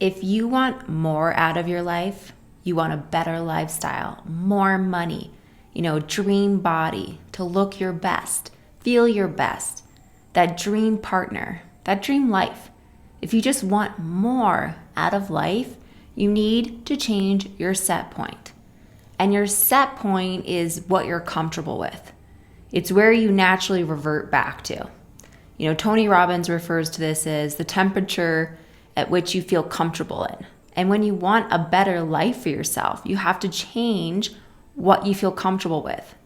If you want more out of your life, you want a better lifestyle, more money, dream body, to look your best, feel your best, that dream partner, that dream life. If you just want more out of life, you need to change your set point. And your set point is what you're comfortable with. It's where you naturally revert back to. Tony Robbins refers to this as the temperature at which you feel comfortable in. And when you want a better life for yourself, you have to change what you feel comfortable with.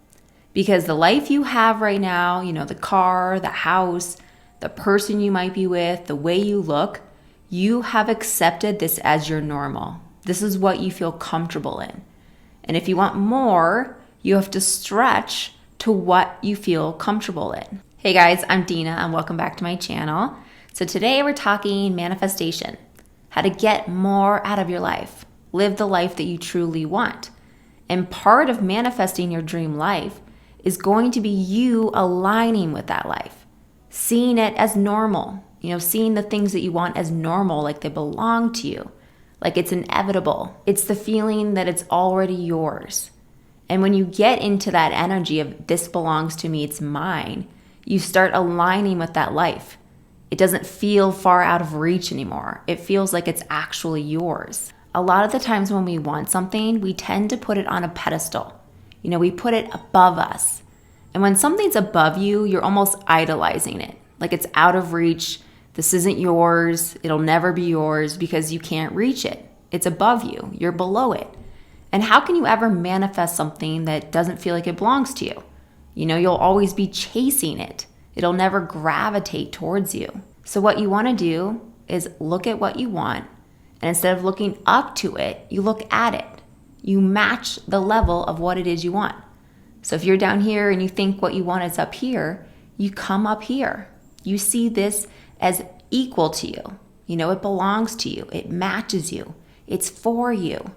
Because the life you have right now, the car, the house, the person you might be with, the way you look, you have accepted this as your normal. This is what you feel comfortable in. And if you want more, you have to stretch to what you feel comfortable in. Hey guys, I'm Dina and welcome back to my channel. So today we're talking manifestation, how to get more out of your life, live the life that you truly want. And part of manifesting your dream life is going to be you aligning with that life, seeing it as normal, seeing the things that you want as normal, like they belong to you, like it's inevitable. It's the feeling that it's already yours. And when you get into that energy of this belongs to me, it's mine, you start aligning with that life. It doesn't feel far out of reach anymore. It feels like it's actually yours. A lot of the times when we want something, we tend to put it on a pedestal. We put it above us. And when something's above you, you're almost idolizing it. Like it's out of reach. This isn't yours. It'll never be yours because you can't reach it. It's above you. You're below it. And how can you ever manifest something that doesn't feel like it belongs to you? You'll always be chasing it. It'll never gravitate towards you. So what you want to do is look at what you want, and instead of looking up to it, you look at it. You match the level of what it is you want. So if you're down here and you think what you want is up here, you come up here. You see this as equal to you. It belongs to you. It matches you. It's for you.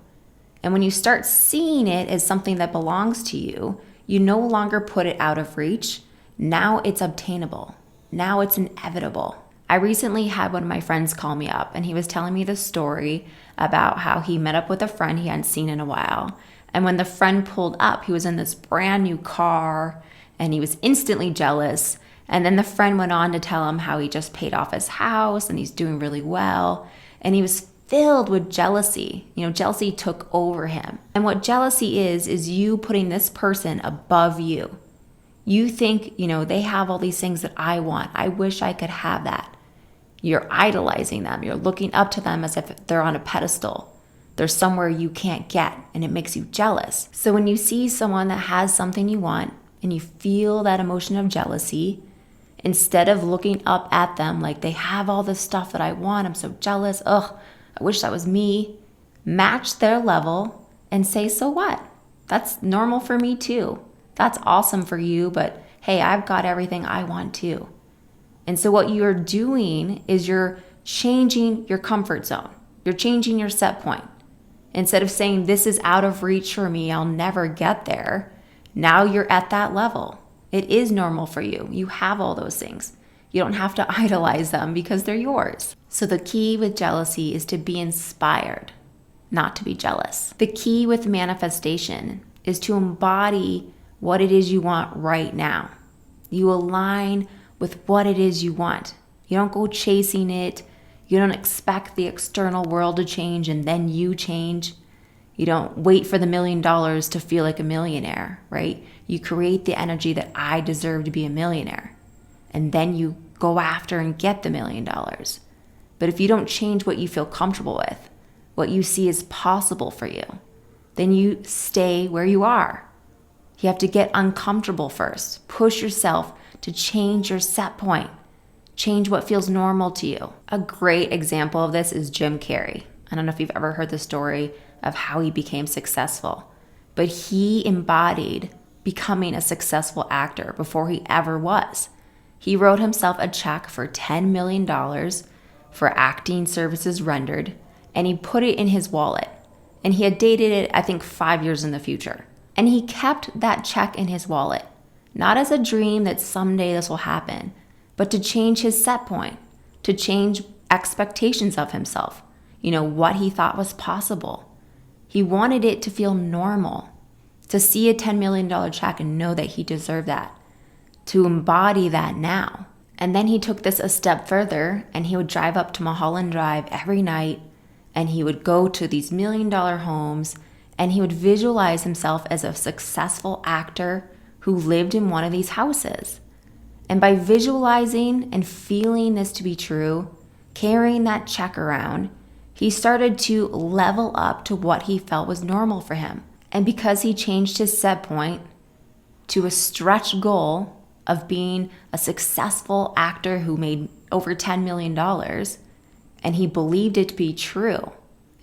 And when you start seeing it as something that belongs to you, you no longer put it out of reach. Now it's obtainable. Now it's inevitable. I recently had one of my friends call me up and he was telling me the story about how he met up with a friend he hadn't seen in a while. And when the friend pulled up, he was in this brand new car and he was instantly jealous. And then the friend went on to tell him how he just paid off his house and he's doing really well. And he was filled with jealousy. Jealousy took over him. And what jealousy is you putting this person above you. You think, they have all these things that I want. I wish I could have that. You're idolizing them. You're looking up to them as if they're on a pedestal. They're somewhere you can't get, and it makes you jealous. So when you see someone that has something you want, and you feel that emotion of jealousy, instead of looking up at them like they have all this stuff that I want, I'm so jealous, ugh, I wish that was me, match their level and say, so what? That's normal for me too. That's awesome for you, but hey, I've got everything I want too. And so what you're doing is you're changing your comfort zone. You're changing your set point. Instead of saying, this is out of reach for me, I'll never get there, now you're at that level. It is normal for you. You have all those things. You don't have to idolize them because they're yours. So the key with jealousy is to be inspired, not to be jealous. The key with manifestation is to embody what it is you want right now. You align with what it is you want. You don't go chasing it. You don't expect the external world to change and then you change. You don't wait for the $1 million to feel like a millionaire, right? You create the energy that I deserve to be a millionaire. And then you go after and get the $1 million. But if you don't change what you feel comfortable with, what you see is possible for you, then you stay where you are. You have to get uncomfortable first. Push yourself to change your set point. Change what feels normal to you. A great example of this is Jim Carrey. I don't know if you've ever heard the story of how he became successful, but he embodied becoming a successful actor before he ever was. He wrote himself a check for $10 million for acting services rendered, and he put it in his wallet. And he had dated it, I think, 5 years in the future. And he kept that check in his wallet, not as a dream that someday this will happen, but to change his set point, to change expectations of himself. what he thought was possible. He wanted it to feel normal, to see a $10 million check and know that he deserved that, to embody that now. And then he took this a step further, and he would drive up to Mulholland Drive every night, and he would go to these $1 million homes, and he would visualize himself as a successful actor who lived in one of these houses. And by visualizing and feeling this to be true, carrying that check around, he started to level up to what he felt was normal for him. And because he changed his set point to a stretch goal of being a successful actor who made over $10 million, and he believed it to be true,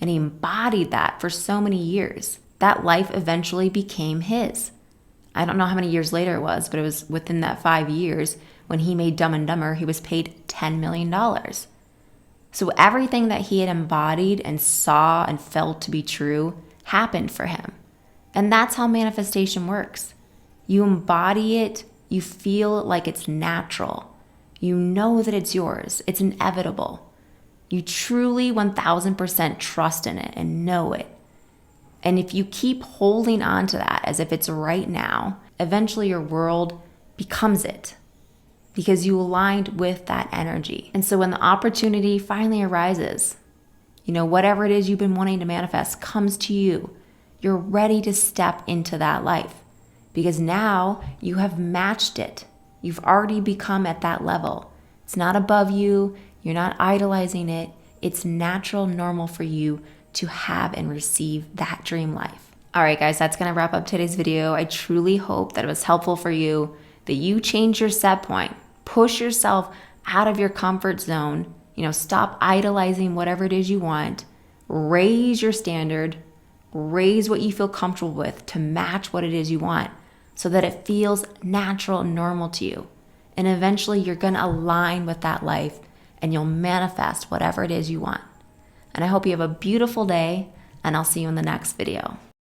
and he embodied that for so many years, that life eventually became his. I don't know how many years later it was, but it was within that 5 years when he made Dumb and Dumber, he was paid $10 million. So everything that he had embodied and saw and felt to be true happened for him. And that's how manifestation works. You embody it, you feel like it's natural. You know that it's yours, it's inevitable. You truly 1000% trust in it and know it. And if you keep holding on to that as if it's right now, eventually your world becomes it because you aligned with that energy. And so when the opportunity finally arises, whatever it is you've been wanting to manifest comes to you, you're ready to step into that life because now you have matched it. You've already become at that level. It's not above you. You're not idolizing it. It's natural, normal for you to have and receive that dream life. All right, guys, that's going to wrap up today's video. I truly hope that it was helpful for you, that you change your set point, push yourself out of your comfort zone, stop idolizing whatever it is you want, raise your standard, raise what you feel comfortable with to match what it is you want so that it feels natural and normal to you. And eventually you're going to align with that life and you'll manifest whatever it is you want. And I hope you have a beautiful day, and I'll see you in the next video.